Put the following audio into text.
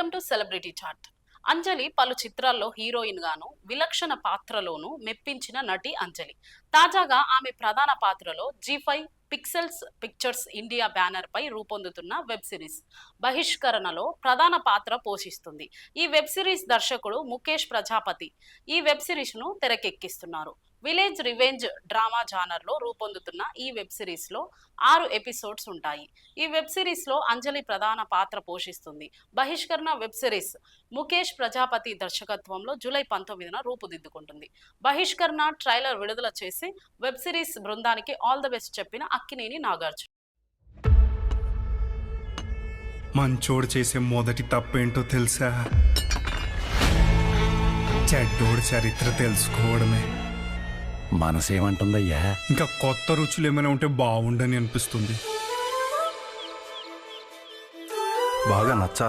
Welcome to celebrity chat. Anjali పలు చిత్రాల్లో heroine గాను విలక్షణ పాత్రలోనూ మెప్పించిన నటి అంజలి. తాజాగా ఆమె ప్రధాన పాత్రలో జీ5 పిక్సెల్స్ పిక్చర్స్ ఇండియా బ్యానర్ పై రూపొందుతున్న వెబ్ సిరీస్ బహిష్కరణలో ప్రధాన పాత్ర పోషిస్తుంది. ఈ వెబ్ సిరీస్ దర్శకుడు ముఖేష్ ప్రజాపతి ఈ వెబ్ సిరీస్ ను తెరకెక్కిస్తున్నారు. విలేజ్ రివెంజ్ డ్రామా జానర్ లో రూపొందుతున్న ఈ వెబ్ సిరీస్ లో 6 ఎపిసోడ్స్ ఉంటాయి. ఈ వెబ్ సిరీస్ లో అంజలి ప్రధాన పాత్ర పోషిస్తుంది. బహిష్కరణ వెబ్ సిరీస్ ముఖేష్ ప్రజాపతి దర్శకత్వంలో జూలై 19న రూపుదిద్దుకుంటుంది. బహిష్కరణ ట్రైలర్ విడుదల చేసి వెబ్ సిరీస్ బృందానికి ఆల్ ద బెస్ట్ చెప్పిన అక్కినేని నాగార్జున. మంచోడు చేసే మొదటి తప్పేంటో తెలుసా? చెడ్డోడి చరిత్ర తెలుసుకోవడమే. మనసేమంటుందయ్యా? ఇంకా కొత్త రుచులు ఏమైనా ఉంటే బాగుండని అనిపిస్తుంది. బాగా నచ్చాలి.